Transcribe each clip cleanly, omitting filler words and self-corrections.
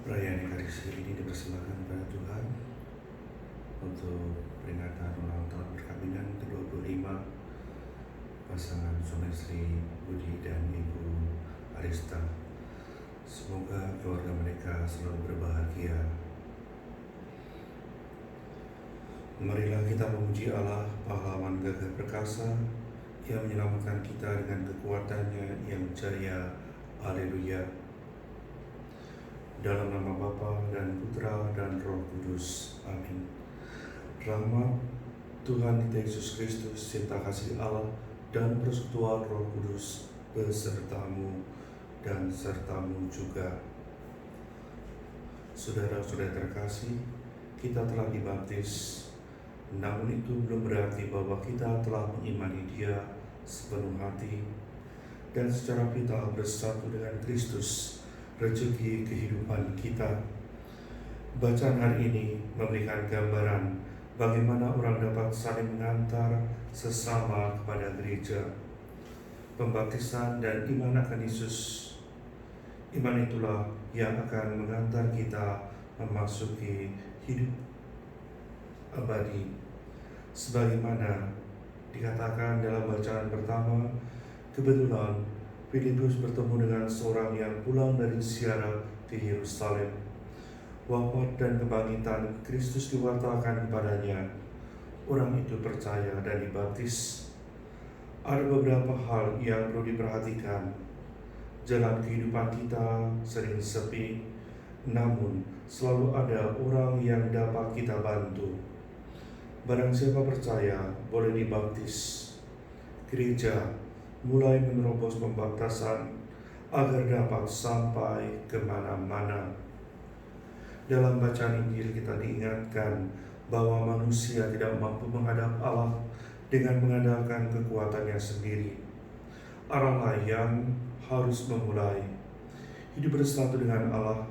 Perayaan Ekaristi ini dipersembahkan kepada Tuhan untuk peringatan ulang tahun perkawinan ke-25 pasangan suami istri Budi dan Ibu Arista. Semoga keluarga mereka selalu berbahagia. Marilah kita memuji Allah, pahlawan gagah perkasa yang menyelamatkan kita dengan kekuatannya yang jaya. Haleluya. Dalam nama Bapa dan Putra dan Roh Kudus. Amin. Rahmat Tuhan kita Yesus Kristus, cinta kasih Allah, dan persekutuan Roh Kudus besertamu dan sertamu juga. Saudara-saudara terkasih, kita telah dibaptis, namun itu belum berarti bahwa kita telah mengimani Dia sepenuh hati dan secara vital bersatu dengan Kristus, rezeki kehidupan kita. Bacaan hari ini memberikan gambaran bagaimana orang dapat saling mengantar sesama kepada gereja. Pembaptisan dan iman akan Yesus, iman itulah yang akan mengantar kita memasuki hidup abadi. Sebagaimana dikatakan dalam bacaan pertama, kebetulan Filipus bertemu dengan seorang yang pulang dari ziarah ke Yerusalem. Wafat dan kebangkitan Kristus diwartakan kepadanya. Orang itu percaya dan dibaptis. Ada beberapa hal yang perlu diperhatikan. Jalan kehidupan kita sering sepi, namun selalu ada orang yang dapat kita bantu. Barang siapa percaya boleh dibaptis. Gereja mulai menerobos pembaptisan agar dapat sampai kemana-mana. Dalam bacaan Injil kita diingatkan bahwa manusia tidak mampu menghadap Allah dengan mengandalkan kekuatannya sendiri. Allah yang harus memulai. Hidup bersatu dengan Allah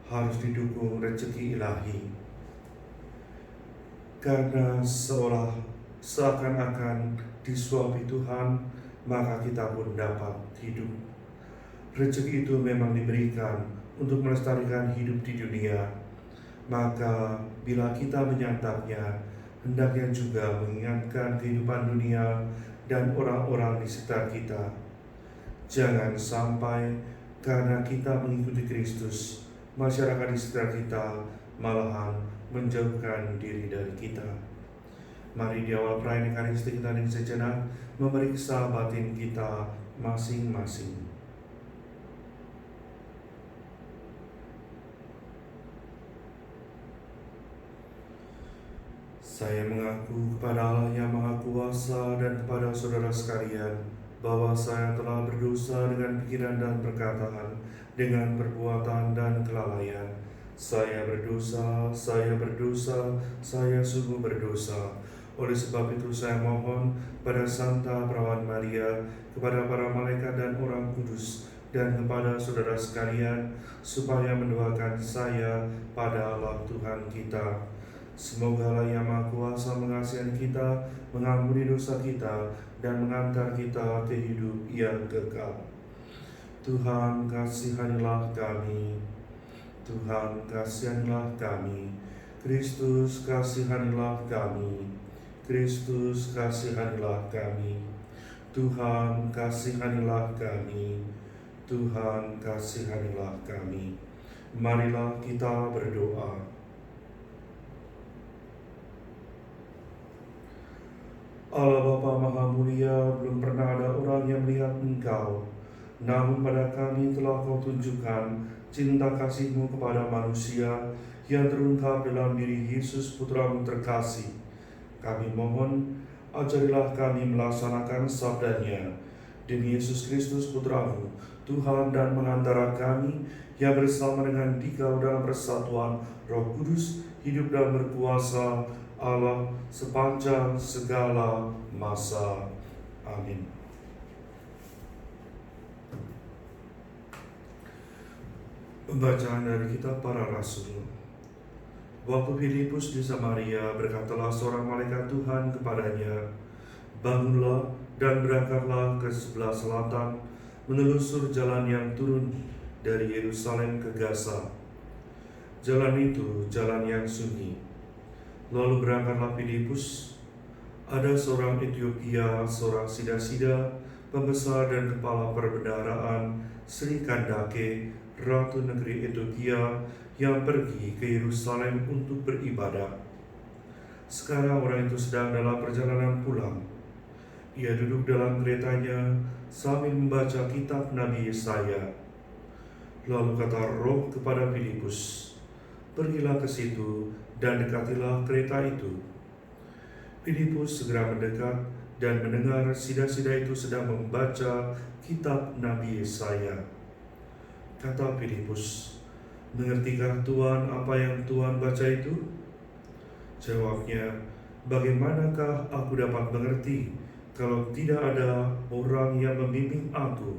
harus didukung rezeki ilahi. Karena seakan-akan disuapi Tuhan, maka kita pun dapat hidup. Rezeki itu memang diberikan untuk melestarikan hidup di dunia. Maka bila kita menyantapnya, hendaknya juga mengingatkan kehidupan dunia dan orang-orang di sekitar kita. Jangan sampai karena kita mengikuti Kristus, masyarakat di sekitar kita malahan menjauhkan diri dari kita. Mari di awal perayaan Ekaristi kita ini sejenak memeriksa batin kita masing-masing. Saya mengaku kepada Allah yang Maha Kuasa dan kepada saudara sekalian bahwa saya telah berdosa dengan pikiran dan perkataan, dengan perbuatan dan kelalaian. Saya berdosa, saya sungguh berdosa. Oleh sebab itu saya mohon pada Santa Perawan Maria, kepada para malaikat dan orang kudus, dan kepada saudara sekalian, supaya mendoakan saya pada Allah Tuhan kita. Semoga Allah yang Maha Kuasa mengasihi kita, mengampuni dosa kita, dan mengantar kita ke hidup yang kekal. Tuhan kasihanilah kami. Tuhan kasihanilah kami. Kristus kasihanilah kami. Kristus kasihanilah kami. Tuhan kasihanilah kami. Tuhan kasihanilah kami. Marilah kita berdoa. Allah Bapa Maha Mulia, belum pernah ada orang yang melihat Engkau, namun pada kami telah Kau tunjukkan cinta kasih-Mu kepada manusia yang terungkap dalam diri Yesus Putra-Mu terkasih. Kami mohon, ajarilah kami melaksanakan sabdanya. Demi Yesus Kristus Putra-Mu, Tuhan dan pengantara kami, yang bersama dengan Dikau dalam persatuan Roh Kudus, hidup dan berkuasa Allah sepanjang segala masa. Amin. Pembacaan dari kitab Para Rasul. Waktu Filipus di Samaria, berkatalah seorang malaikat Tuhan kepadanya, "Bangunlah dan berangkatlah ke sebelah selatan, menelusur jalan yang turun dari Yerusalem ke Gaza. jalan itu jalan yang sunyi. Lalu berangkatlah Filipus. Ada seorang Etiopia, seorang sida-sida, pembesar dan kepala perbendaharaan Sri Kandake, Ratu Negeri Etiopia, yang pergi ke Yerusalem untuk beribadah. Sekarang orang itu sedang dalam perjalanan pulang. Ia duduk dalam keretanya sambil membaca kitab Nabi Yesaya. Lalu kata Roh kepada Filipus, "Pergilah ke situ dan dekatilah kereta itu." Filipus segera mendekat dan mendengar sida-sida itu sedang membaca kitab Nabi Yesaya. Kata Filipus, "Mengertikah Tuan apa yang Tuan baca itu?" Jawabnya, "Bagaimanakah aku dapat mengerti kalau tidak ada orang yang membimbing aku?"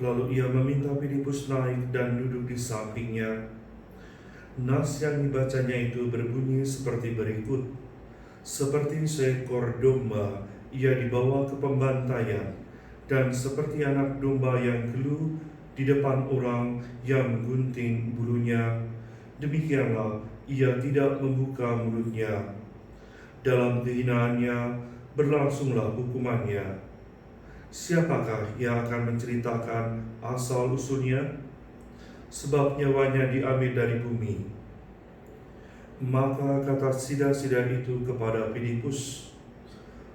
Lalu ia meminta Filipus naik dan duduk di sampingnya. Nas yang dibacanya itu berbunyi seperti berikut. "Seperti seekor domba ia dibawa ke pembantaian, dan seperti anak domba yang geluh di depan orang yang menggunting bulunya, demikianlah ia tidak membuka mulutnya. Dalam kehinaannya berlangsunglah hukumannya. Siapakah yang akan menceritakan asal-usulnya? Sebab nyawanya diambil dari bumi." Maka kata sida-sida itu kepada Filipus,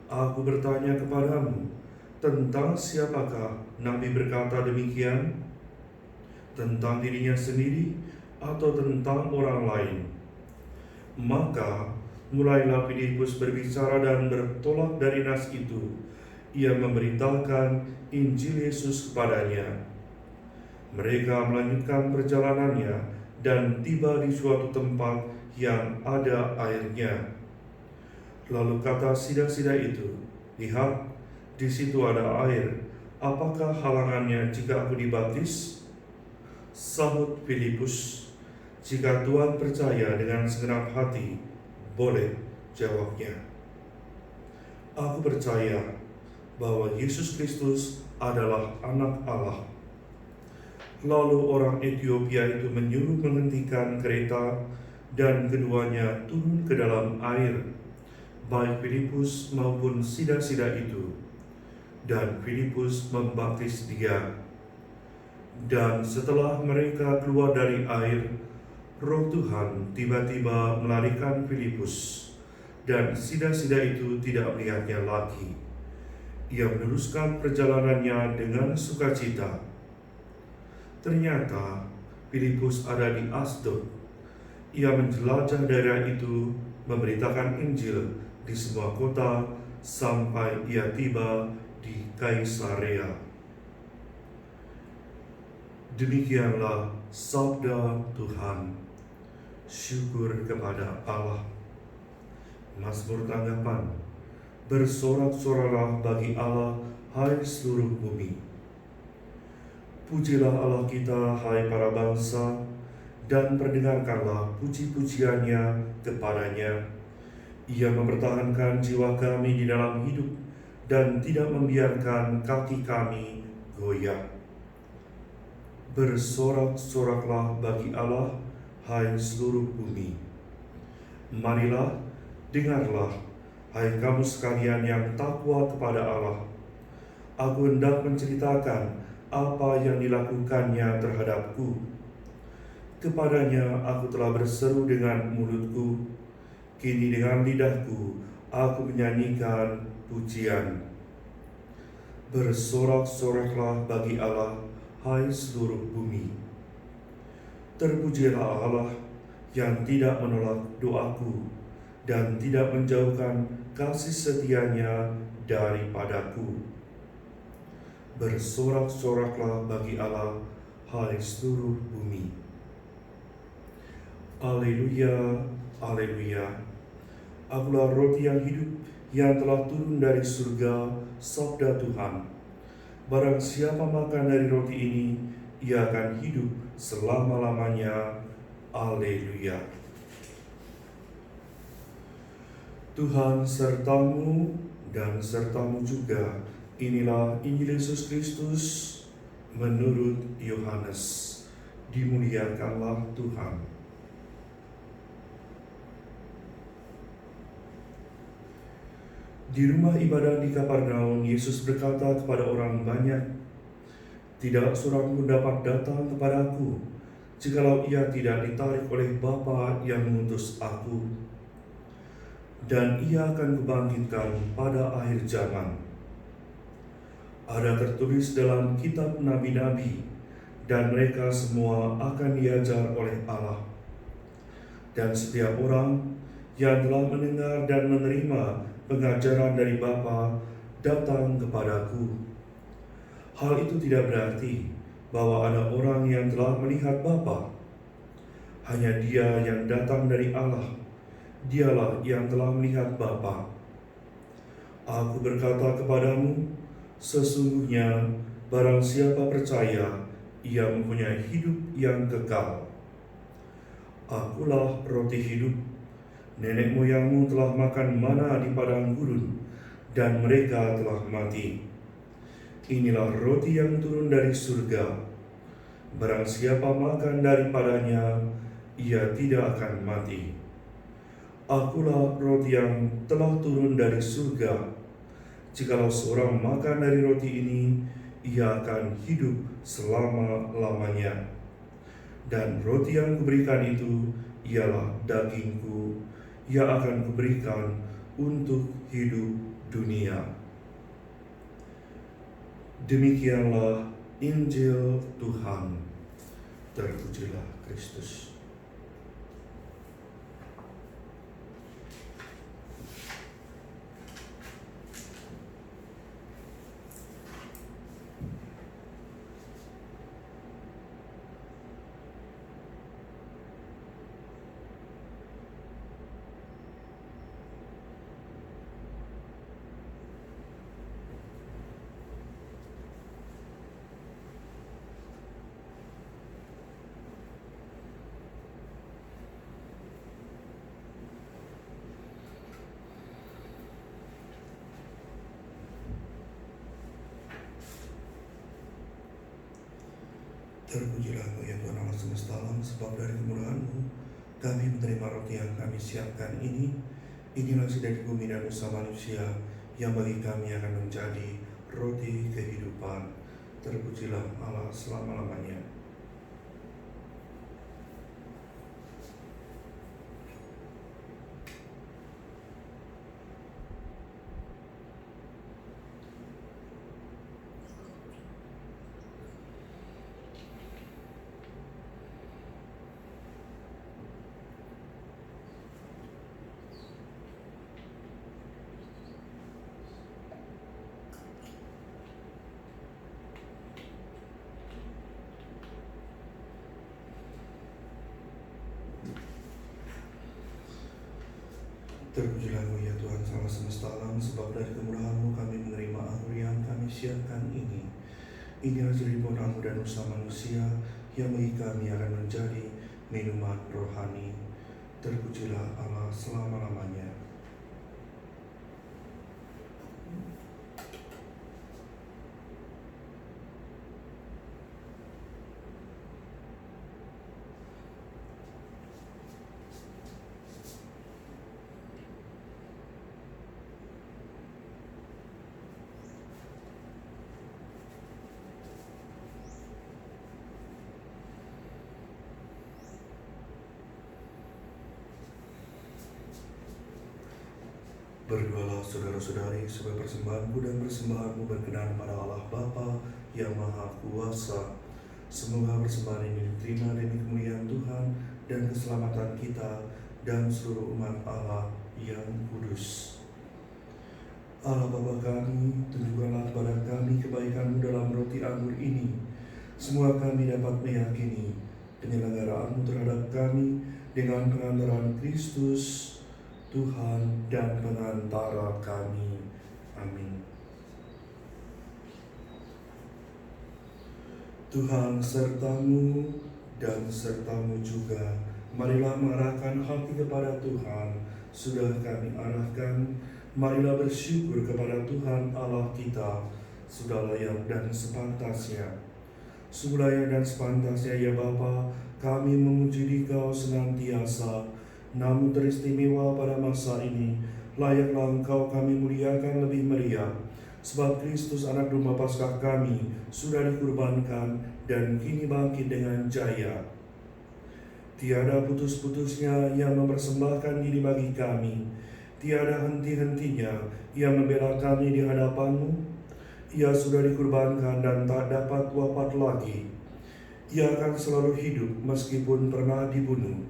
"Aku bertanya kepadamu, tentang siapakah Nabi berkata demikian? Tentang dirinya sendiri atau tentang orang lain?" Maka mulailah Filipus berbicara dan bertolak dari nas itu. Ia memberitakan Injil Yesus kepadanya. Mereka melanjutkan perjalanannya dan tiba di suatu tempat yang ada airnya. Lalu kata sida-sida itu, "Lihat, di situ ada air. Apakah halangannya jika aku dibaptis?" Sahut Filipus, "Jika Tuhan percaya dengan segenap hati, boleh," jawabnya. "Aku percaya bahwa Yesus Kristus adalah Anak Allah." Lalu orang Etiopia itu menyuruh menghentikan kereta dan keduanya turun ke dalam air, baik Filipus maupun sida-sida itu. Dan Filipus membaptis dia. Dan setelah mereka keluar dari air, Roh Tuhan tiba-tiba melarikan Filipus, dan sida-sida itu tidak melihatnya lagi. Ia meneruskan perjalanannya dengan sukacita. Ternyata Filipus ada di Asdod. Ia menjelajah daerah itu, memberitakan Injil di semua kota sampai ia tiba di Kaisarea. Demikianlah sabda Tuhan. Syukur kepada Allah. Mazmur tanggapan. Bersorak-soraklah bagi Allah, hai seluruh bumi. Pujilah Allah kita, hai para bangsa, dan perdengarkanlah puji-pujiannya kepadanya. Ia mempertahankan jiwa kami di dalam hidup dan tidak membiarkan kaki kami goyah. Bersorak-soraklah bagi Allah, hai seluruh bumi. Marilah, dengarlah, hai kamu sekalian yang takwa kepada Allah. Aku hendak menceritakan apa yang dilakukannya terhadapku. Kepadanya aku telah berseru dengan mulutku, kini dengan lidahku aku menyanyikan pujian. Bersorak-soraklah bagi Allah, hai seluruh bumi. Terpujilah Allah yang tidak menolak doaku dan tidak menjauhkan kasih setianya daripadaku. Bersorak-soraklah bagi Allah, hai seluruh bumi. Haleluya, haleluya. Akulah roti yang hidup yang telah turun dari surga, sabda Tuhan. Barang siapa makan dari roti ini, ia akan hidup selama-lamanya. Haleluya. Tuhan sertamu dan sertamu juga. Inilah Injil Yesus Kristus menurut Yohanes. Dimuliakanlah Tuhan. Di rumah ibadah di Kapernaum, Yesus berkata kepada orang banyak, "Tidak seorang pun dapat datang kepadaku, jikalau ia tidak ditarik oleh Bapa yang mengutus aku. Dan ia akan kubangkitkan pada akhir zaman." Ada tertulis dalam kitab nabi-nabi, dan mereka semua akan diajar oleh Allah. Dan setiap orang yang telah mendengar dan menerima pengajaran dari Bapa datang kepadaku. Hal itu tidak berarti bahwa ada orang yang telah melihat Bapa. Hanya Dia yang datang dari Allah. Dialah yang telah melihat Bapa. Aku berkata kepadamu, sesungguhnya barang siapa percaya, ia mempunyai hidup yang kekal. Akulah roti hidup. Nenek moyangmu telah makan mana di padang gurun, dan mereka telah mati. Inilah roti yang turun dari surga. Barang siapa makan daripadanya, ia tidak akan mati. Akulah roti yang telah turun dari surga. Jikalau seorang makan dari roti ini, ia akan hidup selama-lamanya. Dan roti yang kuberikan itu ialah dagingku, yang akan kuberikan untuk hidup dunia. Demikianlah Injil Tuhan. Terpujilah Kristus. Terpujilah Engkau ya Tuhan Allah semesta alam, sebab dari kemurahan-Mu kami menerima roti yang kami siapkan ini. Inilah dari bumi dan usaha manusia yang bagi kami akan menjadi roti kehidupan. Terpujilah Allah selama-lamanya. Terpujilah Engkau ya Tuhan Allah semesta alam, sebab dari kemurahan-Mu kami menerima anggur yang kami siapkan ini. Inilah jeripun anggur dan usaha manusia yang bagi kami akan menjadi minuman rohani. Terpujilah Allah selama-lamanya. Berdoalah saudara-saudari supaya persembahanku dan persembahanmu berkenan pada Allah Bapa yang Maha Kuasa. Semoga persembahan ini diterima demi kemuliaan Tuhan dan keselamatan kita dan seluruh umat Allah yang kudus. Allah Bapa kami, tunjukkanlah kepada kami kebaikan-Mu dalam roti anggur ini. Semoga kami dapat meyakini penyelenggaraanmu terhadap kami dengan pengantaran Kristus, Tuhan dan pengantara kami. Amin. Tuhan sertamu dan sertamu juga. Marilah mengarahkan hati kepada Tuhan. Sudah kami arahkan, marilah bersyukur kepada Tuhan Allah kita. Sudah layak dan sepantasnya. Semulanya dan sepantasnya ya Bapa, kami memuji Dikau senantiasa, namun teristimewa pada masa ini, layaklah Engkau kami muliakan lebih meriah, sebab Kristus anak domba Paskah kami sudah dikurbankan dan kini bangkit dengan jaya. Tiada putus-putusnya Ia mempersembahkan diri bagi kami, tiada henti-hentinya Ia membela kami di hadapan-Mu. Ia sudah dikurbankan dan tak dapat wafat lagi. Ia akan selalu hidup meskipun pernah dibunuh.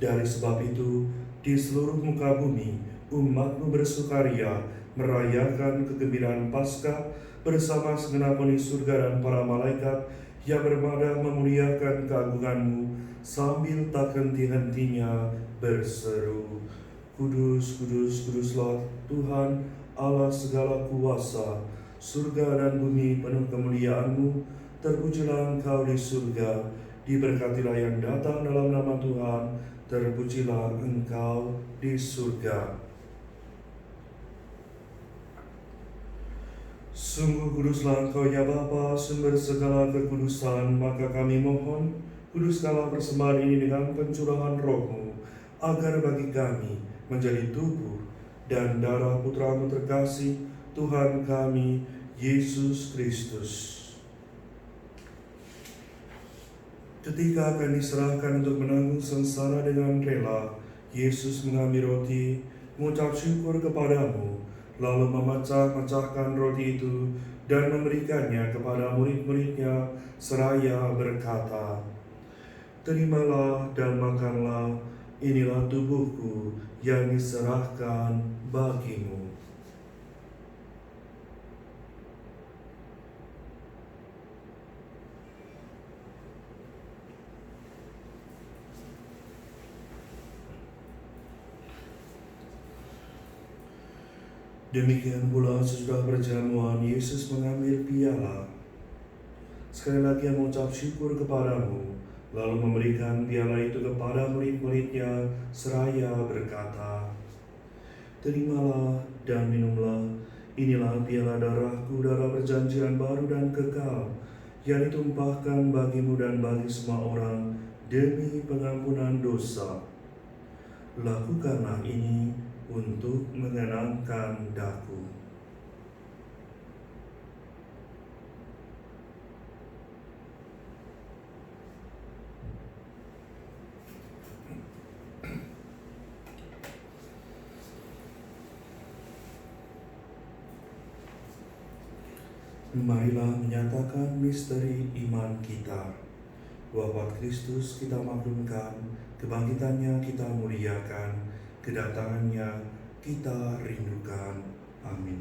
Dari sebab itu, di seluruh muka bumi, umat-Mu bersukaria merayakan kegembiraan Paskah bersama segenap penghuni surga dan para malaikat yang bermada memuliakan keagungan-Mu sambil tak henti-hentinya berseru, Kudus, kudus, kuduslah Tuhan Allah segala kuasa, surga dan bumi penuh kemuliaan-Mu. Terpujilah Engkau di surga, diberkatilah yang datang dalam nama Tuhan, terpujilah Engkau di surga. Sungguh kuduslah Engkau ya Bapa, sumber segala kekudusan, maka kami mohon, kuduskanlah persembahan ini dengan pencurahan Roh-Mu, agar bagi kami menjadi tubuh dan darah Putra-Mu terkasih, Tuhan kami, Yesus Kristus. Ketika akan diserahkan untuk menanggung sengsara dengan rela, Yesus mengambil roti, mengucap syukur kepadamu, lalu memecah-mecahkan roti itu dan memberikannya kepada murid-muridnya seraya berkata, Terimalah dan makanlah, inilah tubuhku yang diserahkan bagimu. Demikian pula sesudah berjamuan, Yesus mengambil piala. Sekali lagi ia mengucap syukur kepadamu, lalu memberikan piala itu kepada murid-muridnya seraya berkata, Terimalah dan minumlah, inilah piala darahku, darah perjanjian baru dan kekal, yang ditumpahkan bagimu dan bagi semua orang demi pengampunan dosa. Lakukanlah ini untuk mengenangkan daku. Marilah menyatakan misteri iman kita. Wafat Kristus kita maklumkan, kebangkitannya kita muliakan, kedatangannya kita rindukan. Amin.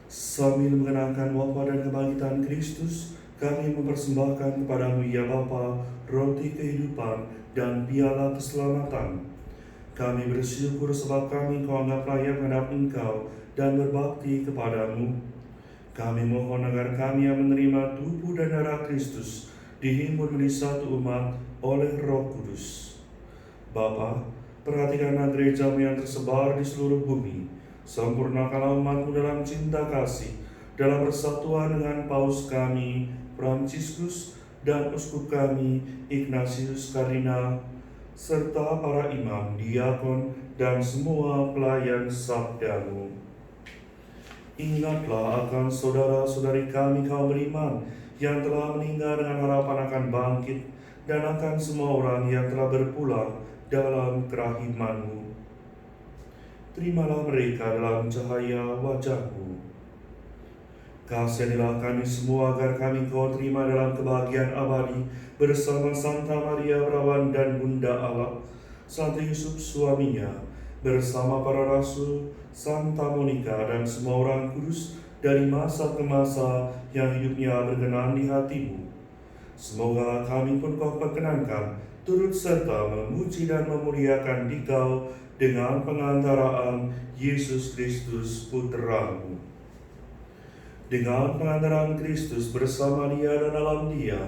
Sambil mengenangkan wafat dan kebangkitan Kristus, kami mempersembahkan kepadamu ya Bapa, roti kehidupan dan piala keselamatan. Kami bersyukur sebab kami Kau anggap layak menghadap Engkau dan berbakti kepadamu. Kami mohon agar kami yang menerima tubuh dan darah Kristus dihimpun menjadi satu umat oleh Roh Kudus. Bapa, perhatikanlah gereja-Mu yang tersebar di seluruh bumi. Sempurnakanlah umat-Mu dalam cinta kasih, dalam persatuan dengan Paus kami, Fransiskus, dan Uskup kami, Ignatius Kardinal, serta para imam, diakon, dan semua pelayan sabda-Mu. Ingatlah akan saudara-saudari kami kaum beriman yang telah meninggal dengan harapan akan bangkit, dan akan semua orang yang telah berpulang dalam kerahiman-Mu. Terimalah mereka dalam cahaya wajah-Mu. Kasihanilah kami semua agar kami Kau terima dalam kebahagiaan abadi bersama Santa Maria Perawan dan Bunda Allah, Santo Yusuf suaminya, bersama para rasul, Santa Monica, dan semua orang kudus dari masa ke masa yang hidupnya berkenan di hati-Mu. Semoga kami pun Kau perkenankan turut serta memuji dan memuliakan Dikau dengan pengantaraan Yesus Kristus Putra-Mu. Dengan pengantaraan Kristus bersama Dia dan dalam Dia,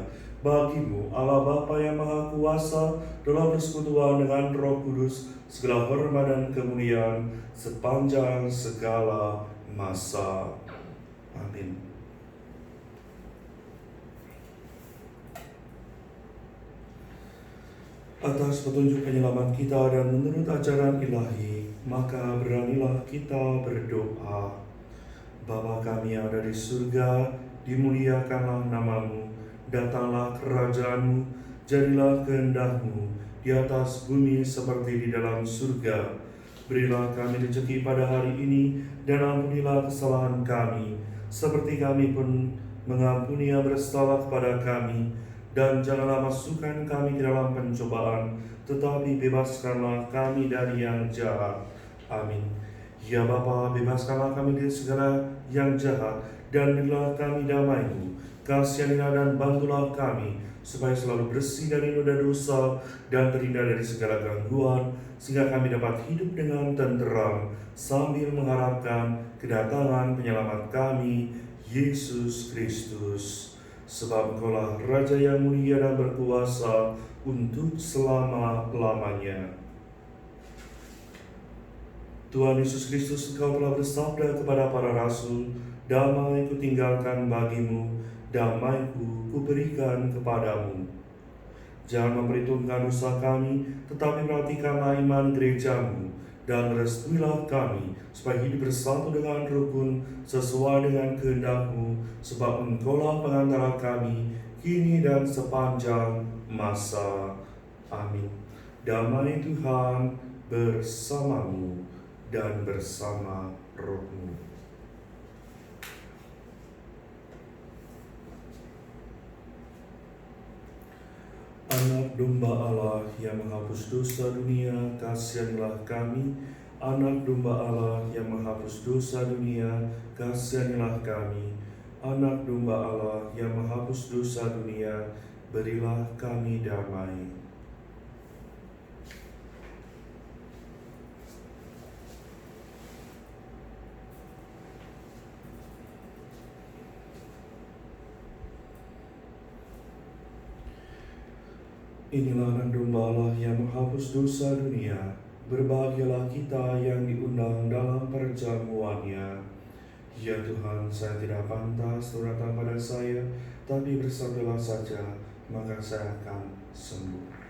bagi-Mu Allah Bapa yang Maha Kuasa dalam persekutuan dengan Roh Kudus, segala hormat dan kemuliaan sepanjang segala masa. Amin. Atas petunjuk penyelamat kita dan menurut ajaran ilahi, maka beranilah kita berdoa. Bapa kami yang ada di surga, dimuliakanlah namamu, datanglah kerajaanmu, jadilah kehendak-Mu di atas bumi seperti di dalam surga. Berilah kami rezeki pada hari ini, dan ampunilah kesalahan kami, seperti kami pun mengampuni yang bersalah kepada kami. Dan janganlah masukkan kami ke dalam pencobaan, tetapi bebaskanlah kami dari yang jahat. Amin. Ya Bapa, bebaskanlah kami dari segala yang jahat, dan berilah kami damai-Mu. Kasihanilah dan bantulah kami, supaya selalu bersih dari noda dosa dan terhindar dari segala gangguan, sehingga kami dapat hidup dengan tenteram, sambil mengharapkan kedatangan penyelamat kami, Yesus Kristus. Sebab Engkaulah Raja yang mulia dan berkuasa untuk selama-lamanya. Tuhan Yesus Kristus, Engkau telah bersabda kepada para rasul, damai kutinggalkan bagimu, damai-Ku kuberikan kepadamu. Jangan memperhitungkan dosa kami, tetapi perhatikanlah iman gereja-Mu, dan restuilah kami, supaya hidup bersatu dengan rukun, sesuai dengan kehendak-Mu, sebab Engkaulah pengantara kami, kini dan sepanjang masa. Amin. Damai Tuhan bersamamu dan bersama rohmu. Anak domba Allah yang menghapus dosa dunia, kasihanilah kami. Anak domba Allah yang menghapus dosa dunia, kasihanilah kami. Anak domba Allah yang menghapus dosa dunia, berilah kami damai. Inilah anak domba Allah yang menghapus dosa dunia. Berbahagialah kita yang diundang dalam perjamuannya. Ya Tuhan, saya tidak pantas Engkau datang pada saya, tapi bersabdalah saja, maka saya akan sembuh.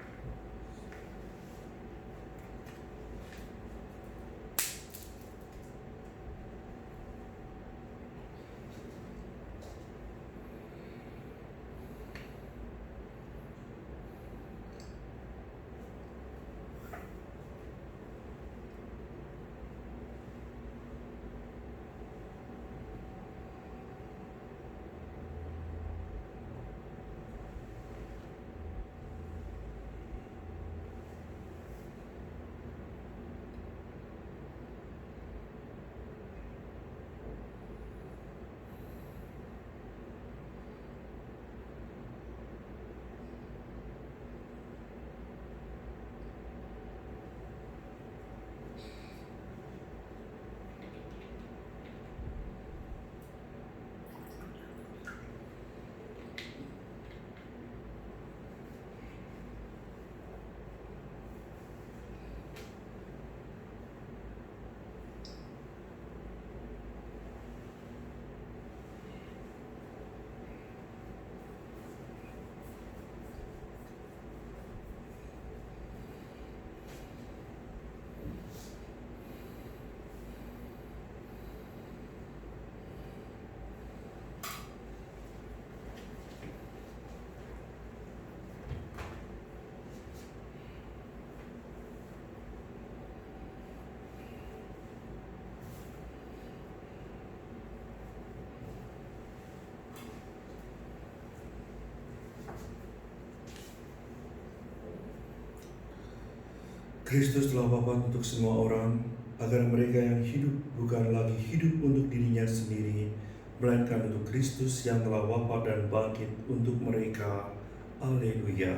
Kristus telah wafat untuk semua orang, agar mereka yang hidup bukan lagi hidup untuk dirinya sendiri, melainkan untuk Kristus yang telah wafat dan bangkit untuk mereka. Haleluya.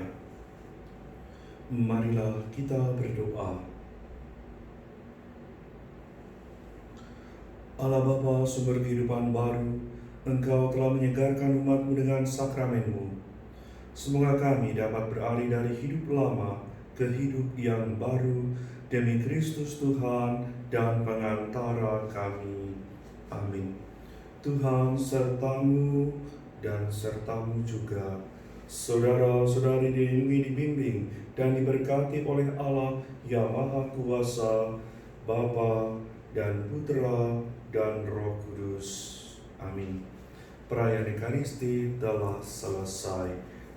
Marilah kita berdoa. Allah Bapa, sumber kehidupan baru, Engkau telah menyegarkan umat-Mu dengan sakramen-Mu. Semoga kami dapat beralih dari hidup lama ke hidup yang baru demi Kristus Tuhan dan pengantara kami. Amin. Tuhan sertamu dan sertamu juga. Saudara-saudari dilindungi, dibimbing, dan diberkati oleh Allah yang Maha Kuasa, Bapa dan Putra dan Roh Kudus. Amin. Perayaan Ekaristi telah selesai.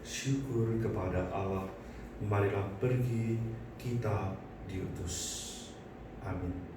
Syukur kepada Allah. Marilah pergi, kita diutus. Amin.